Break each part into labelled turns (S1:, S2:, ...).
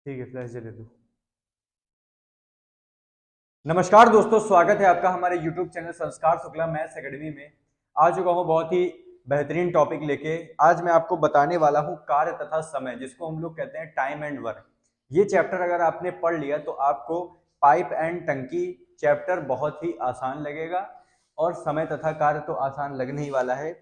S1: ठीक है, फ्लैश जले दो। नमस्कार दोस्तों, स्वागत है आपका हमारे YouTube चैनल संस्कार शुक्ला मैथ्स एकेडमी में। आ चुका हूँ बहुत ही बेहतरीन टॉपिक लेके। आज मैं आपको बताने वाला हूँ कार्य तथा समय, जिसको हम लोग कहते हैं टाइम एंड वर्क। ये चैप्टर अगर आपने पढ़ लिया तो आपको पाइप एंड टंकी चैप्टर बहुत ही आसान लगेगा और समय तथा कार्य तो आसान लगने ही वाला है।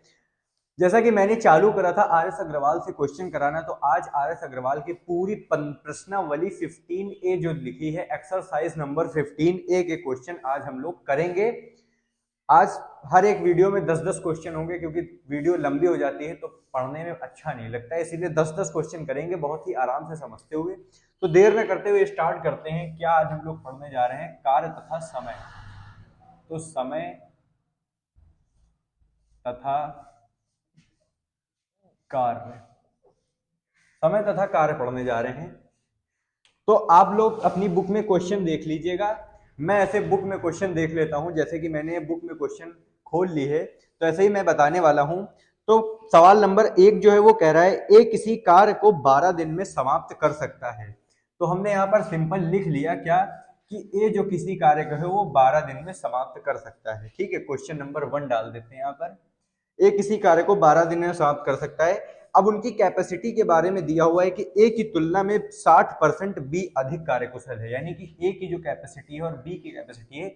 S1: जैसा कि मैंने चालू करा था आर एस अग्रवाल से क्वेश्चन कराना, तो आज आर एस अग्रवाल की पूरी प्रश्नावली 15A जो लिखी है, एक्सरसाइज नंबर 15A के क्वेश्चन आज हम लोग करेंगे। आज हर एक वीडियो में 10-10 क्वेश्चन होंगे, क्योंकि वीडियो लंबी हो जाती है तो पढ़ने में अच्छा नहीं लगता है, इसीलिए 10-10 क्वेश्चन करेंगे बहुत ही आराम से समझते हुए। तो देर न करते हुए स्टार्ट करते हैं। क्या आज हम लोग पढ़ने जा रहे हैं? कार्य तथा समय। तो समय तथा कार्य, समय तथा कार्य पढ़ने जा रहे हैं। तो आप लोग अपनी बुक में क्वेश्चन देख लीजिएगा। मैं ऐसे बुक में क्वेश्चन देख लेता हूं, जैसे कि मैंने बुक में क्वेश्चन खोल ली है तो ऐसे ही मैं बताने वाला हूं। तो सवाल नंबर 1 जो है वो कह रहा है ए किसी कार्य को 12 दिन में समाप्त कर सकता है। तो हमने यहाँ पर सिंपल लिख लिया क्या कि ए जो किसी कार्य को है वो 12 दिन में समाप्त कर सकता है। ठीक है, क्वेश्चन नंबर 1 डाल देते हैं यहाँ पर। ए किसी कार्य को 12 दिन में समाप्त कर सकता है। अब उनकी कैपेसिटी के बारे में दिया हुआ है कि ए की तुलना में 60% बी अधिक कार्यकुशल है, यानी कि ए की जो कैपेसिटी है और बी की कैपेसिटी है,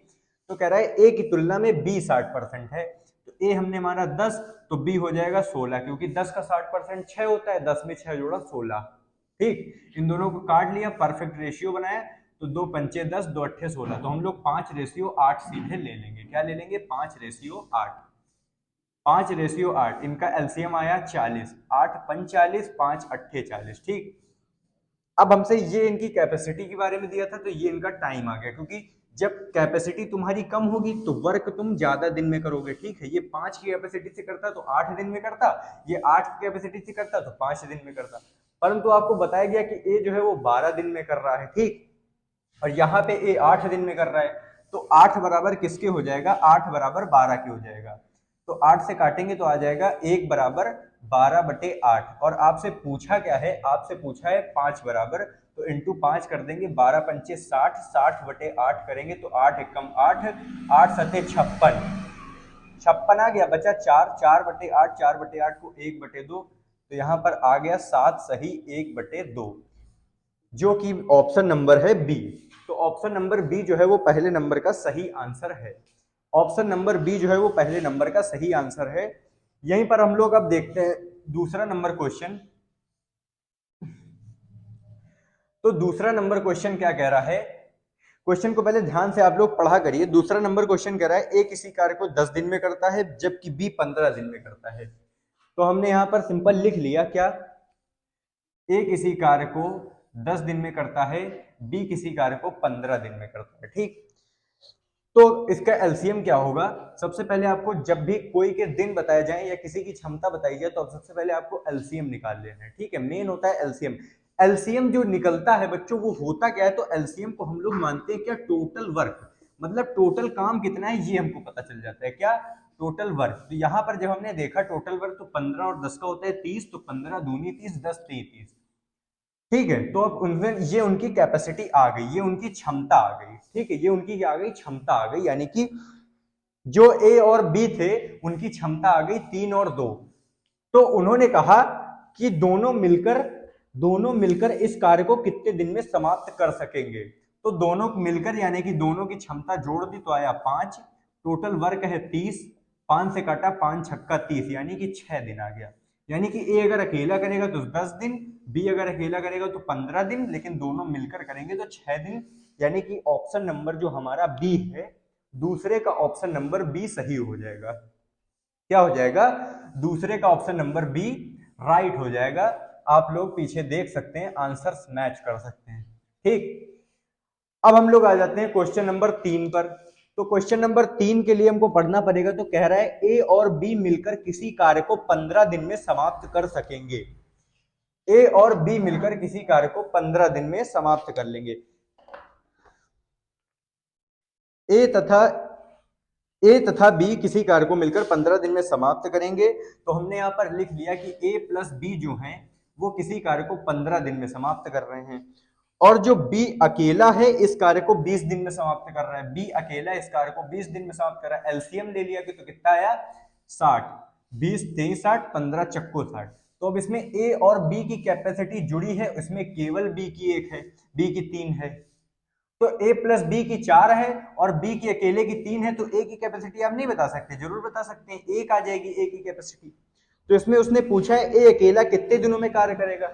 S1: तो कह रहा है ए की तुलना में बी 60% है। तो ए हमने माना 10, तो बी हो जाएगा 16, क्योंकि 10 का 60% 6 होता है, 10 में 6 जोड़ा 16। ठीक, इन दोनों को काट लिया, परफेक्ट रेशियो बनाया, तो 2 पंचे 10, 2 अट्ठे 16। तो हम लोग 5:8 सीधे ले लेंगे। क्या ले लेंगे? 5:8। 5:8, इनका एलसीएम आया 40, 8 पंच 40, 5 अट्ठे 40। ठीक, अब हमसे ये इनकी कैपेसिटी के बारे में दिया था, तो ये इनका टाइम आ गया, क्योंकि जब कैपेसिटी तुम्हारी कम होगी तो वर्क तुम ज्यादा दिन में करोगे। ठीक है, ये 5 की कैपेसिटी से करता तो 8 दिन में करता, ये 8 की कैपेसिटी से करता तो 5 दिन में करता, परंतु आपको बताया गया कि ए जो है वो 12 दिन में कर रहा है। ठीक, और यहाँ पे ए 8 दिन में कर रहा है, तो 8 बराबर किसके हो जाएगा? 8 बराबर 12 के हो जाएगा। तो 8 से काटेंगे तो आ जाएगा 1 बराबर 12/8। और आपसे पूछा क्या है? आपसे पूछा है 5 बराबर, तो इंटू 5 कर देंगे, 12 पंचे 60, 60/8 करेंगे तो 8 एकम 8, 8 सते 56, 56 आ गया, बचा 4, 4/8, 4/8 को 1/2, तो यहाँ पर आ गया 7 सही 1/2, जो कि ऑप्शन नंबर है बी। तो ऑप्शन नंबर बी जो है वो पहले नंबर का सही आंसर है। ऑप्शन नंबर बी जो है वो पहले नंबर का सही आंसर है। यहीं पर हम लोग अब देखते हैं दूसरा नंबर क्वेश्चन। तो दूसरा नंबर क्वेश्चन क्या कह रहा है? क्वेश्चन को पहले ध्यान से आप लोग पढ़ा करिए। दूसरा नंबर क्वेश्चन कह रहा है ए किसी कार्य को 10 दिन में करता है, जबकि बी 15 दिन में करता है। तो हमने यहां पर सिंपल लिख लिया क्या? ए किसी कार्य को 10 दिन में करता है, बी किसी कार्य को 15 दिन में करता है। ठीक, तो इसका एलसीएम क्या होगा? सबसे पहले आपको जब भी कोई के दिन बताए जाए या किसी की क्षमता बताई जाए, तो सबसे पहले आपको एलसीएम निकाल लेना है। ठीक है, मेन होता है एलसीएम। एलसीएम जो निकलता है बच्चों, वो होता क्या है? तो एलसीएम को हम लोग मानते हैं क्या? टोटल वर्क, मतलब टोटल काम कितना है ये हमको पता चल जाता है। क्या? Total work. तो यहाँ पर जब हमने देखा टोटल वर्क, तो 15 और 10 का होता है 30, तो 15 दूनी 30, 10 3 30। ठीक है, तो अब उनमें ये उनकी कैपेसिटी आ गई, ये उनकी क्षमता आ गई। ठीक है, ये उनकी क्या आ गई? क्षमता आ गई, यानी कि जो ए और बी थे उनकी क्षमता आ गई 3 और 2। तो उन्होंने कहा कि दोनों मिलकर इस कार्य को कितने दिन में समाप्त कर सकेंगे। तो दोनों मिलकर यानी कि दोनों की क्षमता जोड़ दी तो आया 5, टोटल वर्क है 30, 5 से काटा 5 छक्का 30, यानी कि 6 दिन आ गया। यानी कि ए अगर अकेला करेगा तो 10 दिन, बी अगर अकेला करेगा तो 15 दिन, लेकिन दोनों मिलकर करेंगे तो 6 दिन। यानी कि ऑप्शन नंबर जो हमारा बी है, दूसरे का ऑप्शन नंबर बी सही हो जाएगा। क्या हो जाएगा? दूसरे का ऑप्शन नंबर बी राइट हो जाएगा। आप लोग पीछे देख सकते हैं, आंसर्स मैच कर सकते हैं। ठीक, अब हम लोग आ जाते हैं क्वेश्चन नंबर 3 पर। तो क्वेश्चन नंबर 3 के लिए हमको पढ़ना पड़ेगा। तो कह रहा है ए और बी मिलकर किसी कार्य को 15 दिन में समाप्त कर सकेंगे। ए और बी मिलकर किसी कार्य को 15 दिन में समाप्त कर लेंगे। ए तथा बी किसी कार्य को मिलकर 15 दिन में समाप्त करेंगे। तो हमने यहां पर लिख लिया कि ए प्लस बी जो हैं वो किसी कार्य को 15 दिन में समाप्त कर रहे हैं। और जो बी अकेला है इस कार्य को 20 दिन में समाप्त कर रहा है, बी अकेला इस कार्य को 20 दिन में समाप्त कर रहा है। एलसीएम ले लिया कि तो कितना आया 60, 20 23 60, 15 चक्को 60। तो अब इसमें ए और बी की कैपेसिटी जुड़ी है, इसमें केवल बी की एक है, बी की 3 है, तो a प्लस बी की 4 है और b की अकेले की 3 है, तो a की कैपेसिटी आप नहीं बता सकते, जरूर बता सकते हैं, 1 आ जाएगी a की कैपेसिटी। तो इसमें उसने पूछा है a अकेला कितने दिनों में कार्य करेगा,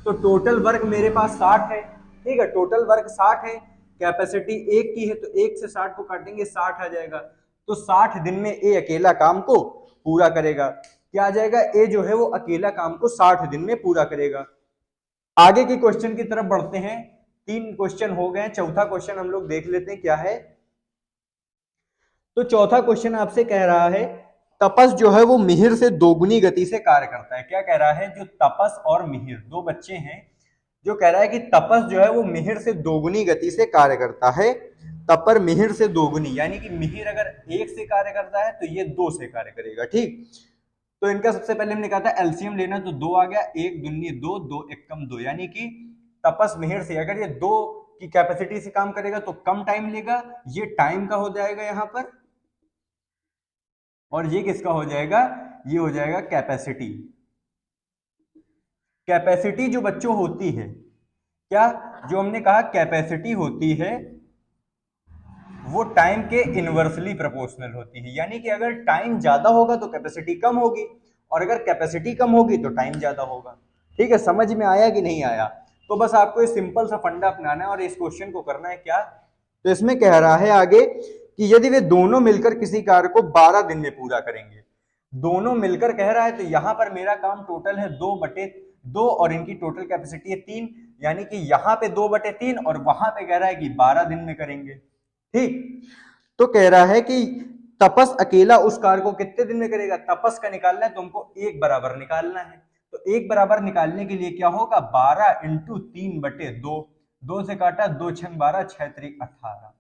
S1: तो टोटल वर्क मेरे पास 60 है, ठीक है, टोटल वर्क 60 है, कैपेसिटी 1 की है, तो 1 से 60 को काटेंगे 60 आ जाएगा, तो 60 दिन में a अकेला काम को पूरा करेगा। क्या आ जाएगा, a जो है वो अकेला काम को 60 दिन में पूरा करेगा। आगे के क्वेश्चन की तरफ बढ़ते हैं, 3 क्वेश्चन हो गए, चौथा क्वेश्चन हम लोग देख लेते हैं क्या है। तो चौथा क्वेश्चन आपसे कह रहा है तपस जो है वो मिहिर से दोगुनी गति से कार्य करता है। क्या कह रहा है, जो तपस और मिहिर दो बच्चे हैं, जो कह रहा है कि तपस जो है वो मिहिर से दोगुनी गति से कार्य करता है। तपर मिहिर से दोगुनी, यानी कि मिहिर अगर 1 से कार्य करता है तो ये 2 से कार्य करेगा, ठीक। तो इनका सबसे पहले हमने कहा था एलसीएम लेना, तो 2 आ गया, 1 दूनी 2, 2 एकम 2, यानी कि तपस मिहिर से अगर ये 2 की कैपेसिटी से काम करेगा तो कम टाइम लेगा, ये टाइम का हो जाएगा यहां पर, और ये किसका हो जाएगा, ये हो जाएगा कैपेसिटी। कैपेसिटी जो बच्चों होती है, क्या जो हमने कहा कैपेसिटी होती है वो टाइम के इनवर्सली प्रोपोर्शनल होती है, यानी कि अगर टाइम ज्यादा होगा तो कैपेसिटी कम होगी, और अगर कैपेसिटी कम होगी तो टाइम ज्यादा होगा। ठीक है, समझ में आया कि नहीं आया। तो बस आपको इस सिंपल सा फंडा अपनाना है और इस क्वेश्चन को करना है क्या। तो इसमें कह रहा है आगे कि यदि वे दोनों मिलकर किसी कार्य को 12 दिन में पूरा करेंगे, दोनों मिलकर कह रहा है, तो यहां पर मेरा काम टोटल है 2/2 और इनकी टोटल कैपेसिटी है 3, यानी कि यहां पे 2/3 और वहां पे कह रहा है कि 12 दिन में करेंगे, ठीक। तो कह रहा है कि तपस अकेला उस कार्य को कितने दिन में करेगा, तपस का निकालना है तो हमको 1 बराबर निकालना है, तो 1 बराबर निकालने के लिए क्या होगा, 12 इंटू 3/2, 2 से काटा 2 6 12, 6 3 18,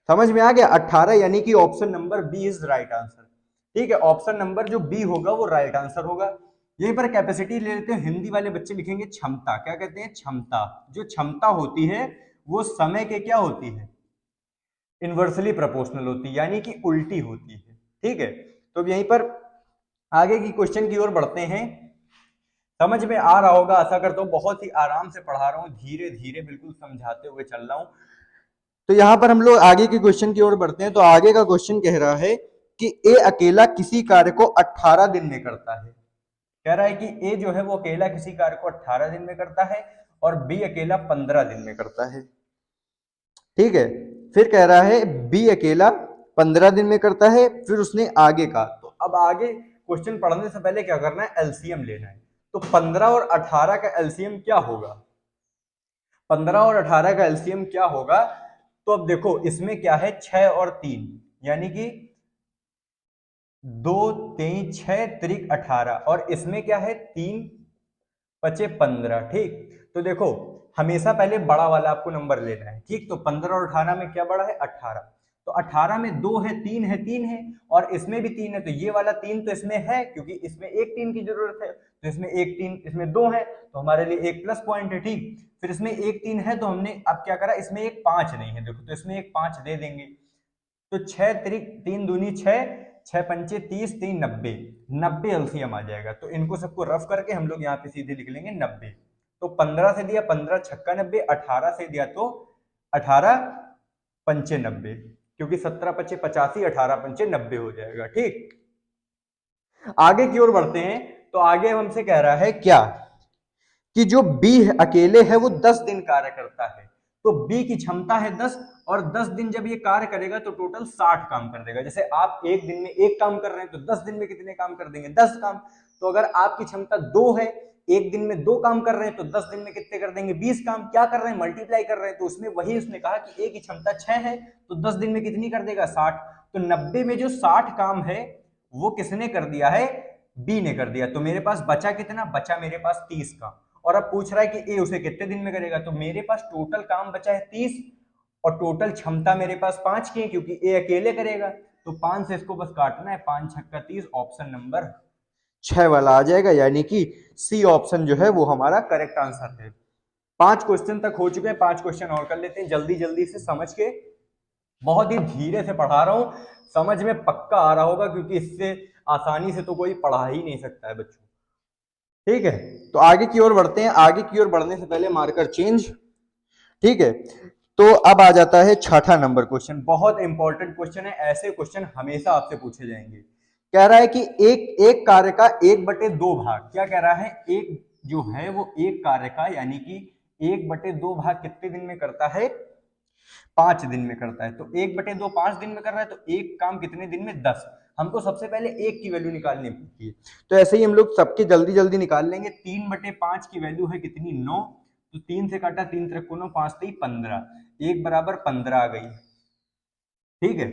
S1: समझ में आ गया, 18, यानी कि option number B is right answer. ठीक है, ऑप्शन नंबर जो बी होगा वो राइट आंसर होगा। यहीं पर कैपेसिटी ले लेते हैं, हिंदी वाले बच्चे लिखेंगे क्षमता, क्या कहते हैं, क्षमता। जो क्षमता होती है वो समय के क्या होती है, इनवर्सली प्रोपोर्शनल होती है, यानी कि उल्टी होती है। ठीक है, तो अब यहीं पर आगे की क्वेश्चन की ओर बढ़ते हैं। समझ में आ रहा होगा, आशा करता हूं, बहुत ही आराम से पढ़ा रहा हूं, धीरे धीरे बिल्कुल समझाते हुए चल रहा हूं। तो यहां पर हम लोग आगे के क्वेश्चन की ओर बढ़ते हैं। तो आगे का क्वेश्चन कह रहा है कि ए अकेला किसी कार्य को 18 दिन में करता है। कह रहा है कि ए जो है वो अकेला किसी कार्य को 18 दिन में करता है और बी अकेला 15 दिन में करता है। ठीक है, फिर कह रहा है बी अकेला 15 दिन में करता है, फिर उसने आगे का। तो अब आगे क्वेश्चन पढ़ने से पहले क्या करना है, एलसीएम लेना है। तो 15 और 18 का एलसीएम क्या होगा, 15 और 18 का एलसीएम क्या होगा। तो अब देखो इसमें क्या है, 6 और 3, यानी कि 2 3 6 त्रिक 18, और इसमें क्या है 3 5 15। ठीक, तो देखो हमेशा पहले बड़ा वाला आपको नंबर लेना है, ठीक। तो 15 और 18 में क्या बड़ा है, 18। तो 18 में 2 है, 3 है, 3 है, और इसमें भी 3 है, तो ये वाला 3 तो इसमें है, क्योंकि इसमें एक 3 की जरूरत है, तो इसमें एक 3, इसमें 2 है, तो हमारे लिए एक प्लस पॉइंट है। ठीक, फिर इसमें एक 3 है, तो हमने अब क्या करा, इसमें एक 5 नहीं है, देखो तो इसमें एक 5 दे देंगे। तो 6 त्रिक 3 दूनी 6, 6 पंचे 30, 3 90, 90 एलसीएम आ जाएगा। तो इनको सबको रफ करके हम लोग यहाँ पे सीधे लिख लेंगे 90। तो 15 से दिया 15 छक्का 90, 18 से दिया तो 18 पंचे 90, क्योंकि 17 पचे 85, 18 पंचे 90 हो जाएगा। ठीक, आगे की ओर बढ़ते हैं। तो आगे हमसे कह रहा है क्या कि जो बी अकेले है वो 10 दिन कार्य करता है। तो बी की क्षमता है 10, और 10 दिन जब ये कार्य करेगा तो टोटल 60 काम कर देगा। जैसे आप एक दिन में एक काम कर रहे हैं तो 10 दिन में कितने काम कर देंगे, 10 काम। तो अगर आपकी क्षमता 2 है, एक दिन में 2 काम कर रहे हैं, तो 10 दिन में कितने कर देंगे, 20 काम। क्या कर रहे हैं, मल्टीप्लाई कर रहे हैं। तो उसमें वही उसने कहा कि ए की क्षमता 6 है, तो 10 दिन में कितनी कर देगा, 60। तो 90 में जो 60 काम है वो किसने कर दिया है, बी ने कर दिया। तो मेरे पास बचा कितना, बचा मेरे पास 30 काम। और अब पूछ रहा है कि ए उसे कितने दिन में करेगा। तो मेरे पास टोटल काम बचा है 30, और टोटल क्षमता मेरे पास 5 की है, क्योंकि ए अकेले करेगा। तो 5 से इसको बस काटना है, 5 छक्का 30, ऑप्शन नंबर 6 वाला आ जाएगा, यानी कि सी ऑप्शन जो है वो हमारा करेक्ट आंसर है। 5 क्वेश्चन तक हो चुके हैं, 5 क्वेश्चन और कर लेते हैं जल्दी जल्दी से समझ के। बहुत ही धीरे से पढ़ा रहा हूं, समझ में पक्का आ रहा होगा, क्योंकि इससे आसानी से तो कोई पढ़ा ही नहीं सकता है बच्चों। ठीक है, तो आगे की ओर बढ़ते हैं। आगे की ओर बढ़ने से पहले मार्कर चेंज। ठीक है, तो अब आ जाता है छठा नंबर क्वेश्चन। बहुत इंपॉर्टेंट क्वेश्चन है, ऐसे क्वेश्चन हमेशा आपसे पूछे जाएंगे। कह रहा है कि एक कार्य का 1/2 भाग, क्या कह रहा है, एक जो है वो एक कार्य का यानी कि 1/2 भाग कितने दिन में करता है, 5 दिन में करता है। तो 1/2 5 दिन में कर रहा है, तो एक काम कितने दिन में, 10। हमको सबसे पहले एक की वैल्यू निकालनी पड़ती है, तो ऐसे ही हम लोग सबके जल्दी जल्दी निकाल लेंगे। 3/5 की वैल्यू है कितनी, 9। तो 3 से काटा, 3 3 9, 5 3 15, 1 बराबर 15 आ गई। ठीक है,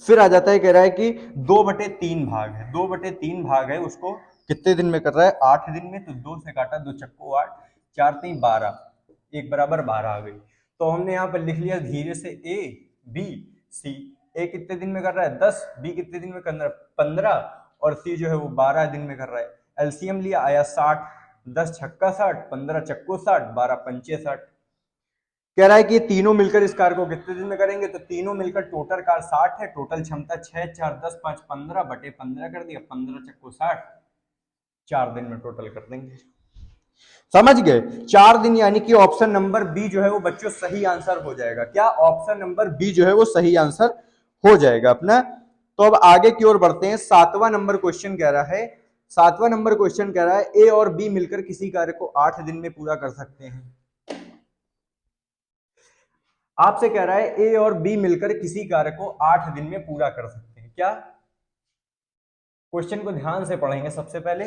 S1: फिर आ जाता है, कह रहा है कि 2/3 भाग है, 2/3 भाग है, उसको कितने दिन में कर रहा है, 8 दिन में। तो 2 से काटा, 2 चक्को 8, 4 3 12, 1 बराबर 12 आ गई। तो हमने यहाँ पर लिख लिया धीरे से ए बी सी। ए कितने दिन में कर रहा है, 10। बी कितने दिन में कर रहा है, 15। और सी जो है वो 12 दिन में कर रहा है। एलसीएम लिया, आया 60। 10 छक्का 60, 15 चक्को 60, 12 पंचे 60। कह रहा है कि ये तीनों मिलकर इस कार को कितने दिन में करेंगे, तो तीनों मिलकर टोटल कार 60 है, टोटल क्षमता 6 4 10 5 15/15 कर दिया, 15 चक्को 60, 4 दिन में टोटल कर देंगे। समझ गए, 4 दिन, यानी कि ऑप्शन नंबर बी जो है वो बच्चों सही आंसर हो जाएगा। क्या, ऑप्शन नंबर बी जो है वो सही आंसर हो जाएगा अपना। तो अब आगे की ओर बढ़ते हैं। 7वां नंबर क्वेश्चन कह रहा है, 7वां नंबर क्वेश्चन कह रहा है ए और बी मिलकर किसी कार्य को 8 दिन में पूरा कर सकते हैं। आपसे कह रहा है ए और बी मिलकर किसी कार्य को 8 दिन में पूरा कर सकते हैं। क्या, क्वेश्चन को ध्यान से पढ़ेंगे। सबसे पहले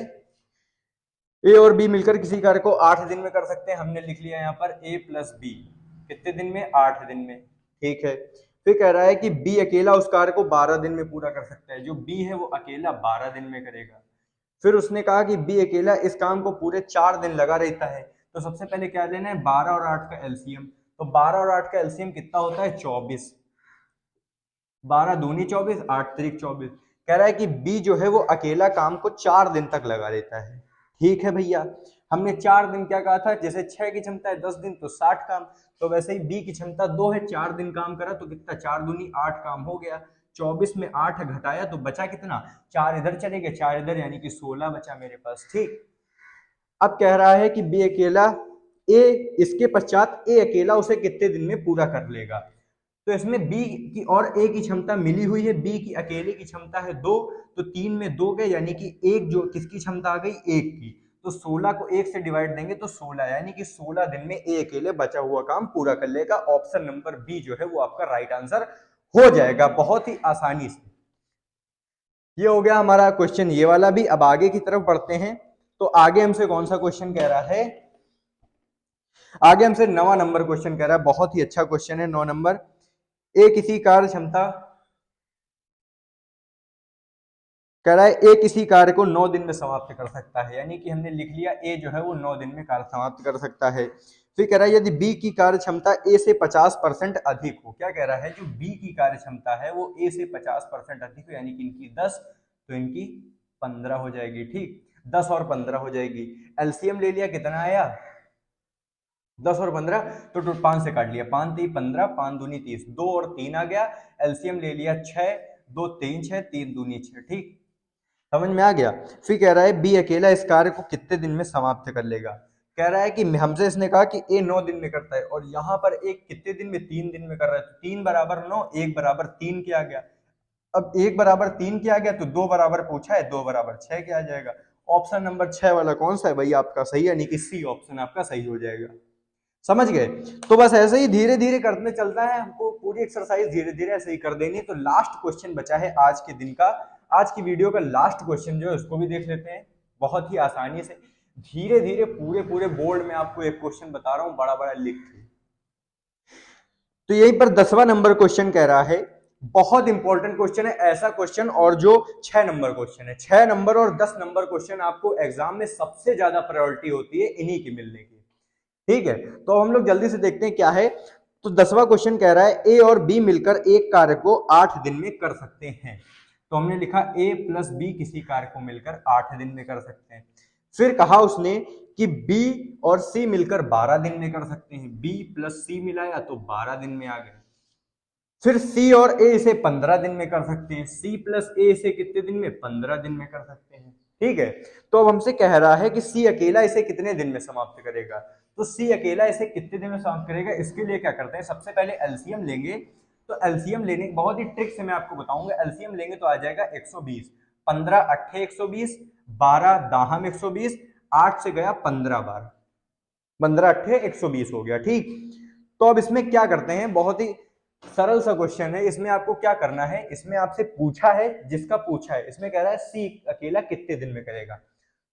S1: ए और बी मिलकर किसी कार्य को 8 दिन में कर सकते हैं। हमने लिख लिया यहाँ पर ए प्लस बी कितने दिन में, 8 दिन में। ठीक है, फिर कह रहा है कि बी अकेला उस कार्य को 12 दिन में पूरा कर सकता है। जो बी है वो अकेला 12 दिन में करेगा। फिर उसने कहा कि बी अकेला इस काम को पूरे 4 दिन लगा रहता है। तो सबसे पहले क्या लेना है, 12 और 8 का एलसीएम। तो 12 और 8 का एलसीएम कितना होता है, 24। 12 दूनी 24, 8 त्रिक 24। कह रहा है कि बी जो है वो अकेला काम को 4 दिन तक लगा लेता है। ठीक है भैया, हमने 4 दिन क्या कहा था, जैसे 6 की क्षमता है 10 दिन, तो 60 काम। तो वैसे ही बी की क्षमता 2 है, 4 दिन काम करा, तो कितना, 4 दूनी 8 काम हो गया। 24 में 8 घटाया तो बचा कितना, 4 इधर चले गए, 4 इधर, यानी कि 16 बचा मेरे पास। ठीक, अब कह रहा है कि बी अकेला ए, इसके पश्चात ए अकेला उसे कितने दिन में पूरा कर लेगा। तो इसमें बी की और ए की क्षमता मिली हुई है, बी की अकेले की क्षमता है 2। तो 3 में 2 गए, यानी कि एक जो किसकी क्षमता आ गई, 1 की। तो 16 को 1 से डिवाइड देंगे तो 16, यानी कि 16 दिन में ए अकेले बचा हुआ काम पूरा कर लेगा। ऑप्शन नंबर बी जो है वो आपका राइट आंसर हो जाएगा, बहुत ही आसानी से। ये हो गया हमारा क्वेश्चन ये वाला भी। अब आगे की तरफ बढ़ते हैं। तो आगे हमसे कौन सा क्वेश्चन कह रहा है, आगे हमसे 9वां नंबर क्वेश्चन कह रहा है। बहुत ही अच्छा क्वेश्चन है, 9 नंबर। ए किसी कार्य क्षमता, कह रहा है ए किसी कार्य को 9 दिन में समाप्त कर सकता है। यानी कि हमने लिख लिया ए जो है वो 9 दिन में कार्य समाप्त कर सकता है। फिर कह रहा है यदि बी की कार्य क्षमता ए से 50% अधिक हो। क्या कह रहा है, जो बी की कार्य क्षमता है वो ए से 50% अधिक हो, यानी कि इनकी 10 तो इनकी 15 हो जाएगी। ठीक, 10 और 15 हो जाएगी। एलसीएम ले लिया, कितना आया, 10 और 15, तो 5 से काट लिया, 5 3 15, 5 दूनी 30, 2 और 3 आ गया। एलसीएम ले लिया 6, 2 3 6, 3 दूनी 6। ठीक, समझ में आ गया। फिर कह रहा है बी अकेला इस कार्य को कितने दिन में समाप्त कर लेगा। कह रहा है कि हमसे इसने कहा कि ए 9 दिन में करता है, और यहाँ पर एक कितने दिन में, 3 दिन में कर रहा है। तो 3 बराबर 9, 1 बराबर 3 के आ गया। अब 1 बराबर 3 के आ गया, तो 2 बराबर पूछा है, 2 बराबर 6 के आ जाएगा। ऑप्शन नंबर 6 वाला कौन सा है भाई, आपका सही, यानी कि सी ऑप्शन आपका सही हो जाएगा। समझ गए। तो बस ऐसे ही धीरे धीरे करते चलता है, हमको पूरी एक्सरसाइज धीरे धीरे ऐसे ही कर देनी। तो लास्ट क्वेश्चन बचा है आज के दिन का, आज की वीडियो का लास्ट क्वेश्चन जो है उसको भी देख लेते हैं बहुत ही आसानी से। धीरे धीरे पूरे पूरे बोर्ड में आपको एक क्वेश्चन बता रहा हूं, बड़ा बड़ा लिख के। तो यहीं पर 10वां नंबर क्वेश्चन कह रहा है, बहुत इंपॉर्टेंट क्वेश्चन है ऐसा क्वेश्चन, और जो 6 नंबर क्वेश्चन है, 6 नंबर और 10 नंबर क्वेश्चन आपको एग्जाम में सबसे ज्यादा प्रायोरिटी होती है इन्हीं की मिलने की। ठीक है, तो हम लोग जल्दी से देखते हैं क्या है। तो 10वां क्वेश्चन कह रहा है ए और बी मिलकर एक कार्य को 8 दिन में कर सकते हैं। तो हमने लिखा a प्लस बी किसी कार्य को मिलकर 8 दिन में कर सकते हैं। फिर कहा उसने कि b और c मिलकर 12 दिन में कर सकते हैं, b प्लस c मिलाया तो 12 दिन में आ गया। फिर C और A इसे 15 दिन में कर सकते हैं, C प्लस A इसे कितने दिन में, 15 दिन में कर सकते हैं। ठीक है, तो अब हमसे कह रहा है कि C अकेला इसे कितने दिन में समाप्त करेगा, तो C अकेला इसे कितने दिन में समाप्त करेगा, इसके लिए क्या करते हैं, सबसे पहले एलसीएम लेंगे। तो एलसीएम लेने बहुत ही ट्रिक से मैं आपको बताऊंगा, एलसीएम लेंगे तो आ जाएगा 120, 15 अट्ठे 120, 12 दाहम 120, 8 से गया 15 बार, 15 अट्ठे 120 हो गया। ठीक, तो अब इसमें क्या करते हैं, बहुत ही सरल सा क्वेश्चन है। इसमें आपको क्या करना है, इसमें आपसे पूछा है, जिसका पूछा है इसमें कह रहा है सी अकेला कितने दिन में करेगा,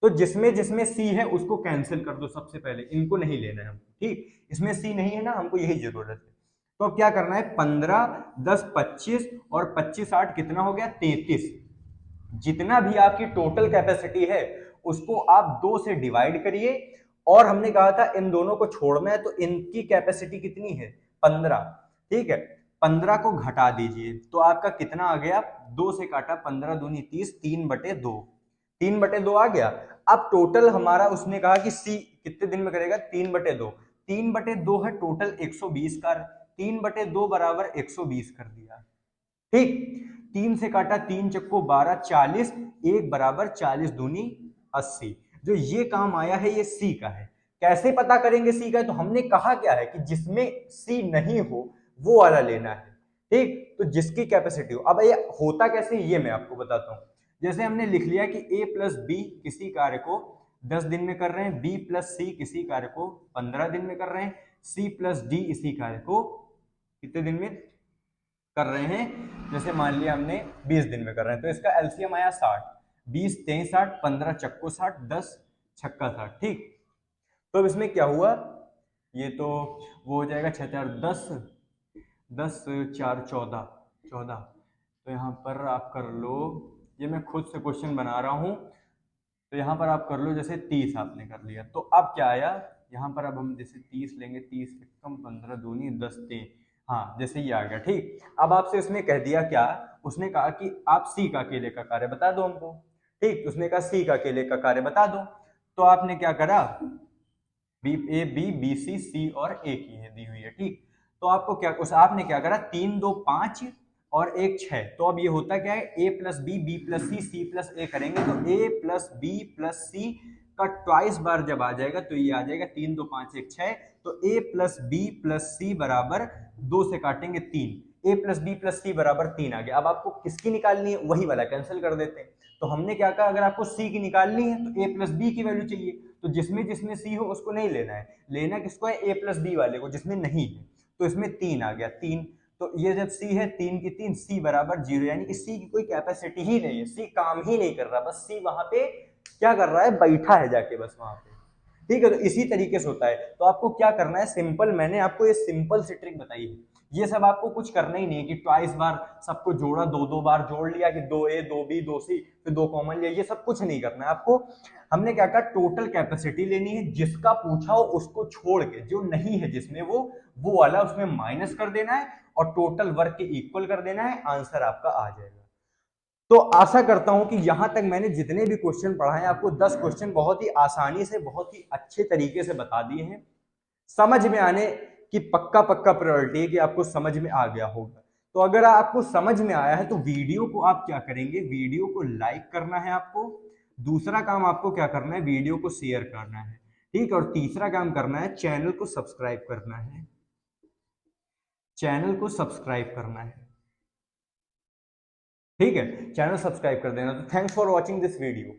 S1: तो जिसमें जिसमें सी है उसको कैंसिल कर दो सबसे पहले, इनको नहीं लेना है हमको। ठीक, इसमें सी नहीं है ना, हमको यही जरूरत है। तो अब क्या करना है, 15 10 25 और 25 8 कितना हो गया, 33। जितना भी आपकी टोटल कैपेसिटी है उसको आप 2 से डिवाइड करिए, और हमने कहा था इन दोनों को छोड़ना है, तो इनकी कैपेसिटी कितनी है, 15। ठीक है, 15 को घटा दीजिए तो आपका कितना आ गया, 2 से काटा 15 दूनी 30, 3/2, 3/2 आ गया। अब टोटल हमारा उसने कहा कि सी कितने दिन में करेगा, 3/2, 3/2 है टोटल 120 का, 3/2 बराबर 120 कर दिया। ठीक, 3 से काटा 3 चक्को 12, 40, 1 बराबर 40 दूनी 80। जो ये काम आया है ये सी का है। कैसे पता करेंगे सी का है, तो हमने कहा क्या है कि जिसमें सी नहीं हो वो वाला लेना है। ठीक, तो जिसकी कैपेसिटी हो। अब ये होता कैसे ये मैं आपको बताता हूं। जैसे हमने लिख लिया कि a प्लस बी किसी कार्य को 10 दिन में कर रहे हैं, b प्लस सी किसी कार्य को 15 दिन में कर रहे हैं, c प्लस डी इसी कार्य को कितने दिन में कर रहे हैं, जैसे मान लिया हमने 20 दिन में कर रहे हैं, तो इसका एलसीएम आया 60, 20 23 60, 15 चक्को 60, 10 छक्का 60। ठीक, तो अब इसमें क्या हुआ, ये तो वो हो जाएगा 6 4 10, 10 4 14, 14, तो यहाँ पर आप कर लो, ये मैं खुद से क्वेश्चन बना रहा हूँ, तो यहाँ पर आप कर लो जैसे 30 आपने कर लिया, तो अब क्या आया, यहाँ पर अब हम जैसे 30 लेंगे, 30 कम 15 दूनी 10 3, हाँ जैसे ये आ गया। ठीक, अब आपसे उसने कह दिया क्या, उसने कहा कि आप सी का अकेले का कार्य बता दो हमको। ठीक, उसने कहा सी का अकेले का कार्य बता दो, तो आपने क्या करा, b a b b c c और ए की है दी हुई है। ठीक, तो आपको क्या, उस आपने क्या करा, 3 2 5 और 1 6, तो अब ये होता क्या है, a plus b plus c plus a करेंगे, तो a plus b plus c का ट्वाइस बार जब आ जाएगा तो ये आ जाएगा 3 2 5 1 6, तो a प्लस बी प्लस सी बराबर 2 से काटेंगे 3, a प्लस बी प्लस सी बराबर 3 आ गया। अब आपको किसकी निकालनी है, वही वाला कैंसिल कर देते हैं। तो हमने क्या कहा, अगर आपको c की निकालनी है तो a प्लस बी की वैल्यू चाहिए, तो जिसमें जिसमें c हो उसको नहीं लेना है, लेना किसको है, a प्लस बी वाले को, जिसमें नहीं है, तो इसमें 3 आ गया 3, तो ये जब c है 3 की 3, c बराबर 0, यानी कि c की कोई कैपेसिटी ही नहीं है, c काम ही नहीं कर रहा, बस c वहां पे क्या कर रहा है, बैठा है जाके बस वहां पे। ठीक है, तो इसी तरीके से होता है। तो आपको क्या करना है, सिंपल, मैंने आपको ये सिंपल सी ट्रिक बताई है, ये सब आपको कुछ करना ही नहीं है कि ट्वाइस बार सबको जोड़ा, 2 बार जोड़ लिया कि 2a 2b 2c फिर 2 कॉमन लिया, ये सब कुछ नहीं करना है आपको। हमने क्या कहा, टोटल कैपेसिटी लेनी है, जिसका पूछा हो उसको छोड़ के, जो नहीं है जिसमें वो वाला उसमें माइनस कर देना है और टोटल वर्क के इक्वल कर देना है, आंसर आपका आ जाएगा। तो आशा करता हूं कि यहां तक मैंने जितने भी क्वेश्चन पढ़ाए आपको 10 क्वेश्चन बहुत ही आसानी से, बहुत ही अच्छे तरीके से बता दिए हैं। समझ में आने की पक्का पक्का प्रायोरिटी है कि आपको समझ में आ गया होगा। तो अगर आपको समझ में आया है तो वीडियो को आप क्या करेंगे, वीडियो को लाइक करना है आपको, दूसरा काम आपको क्या करना है, वीडियो को शेयर करना है। ठीक, और तीसरा काम करना है, चैनल को सब्सक्राइब करना है, चैनल को सब्सक्राइब करना है। ठीक है, चैनल सब्सक्राइब कर देना। तो thanks for watching this video.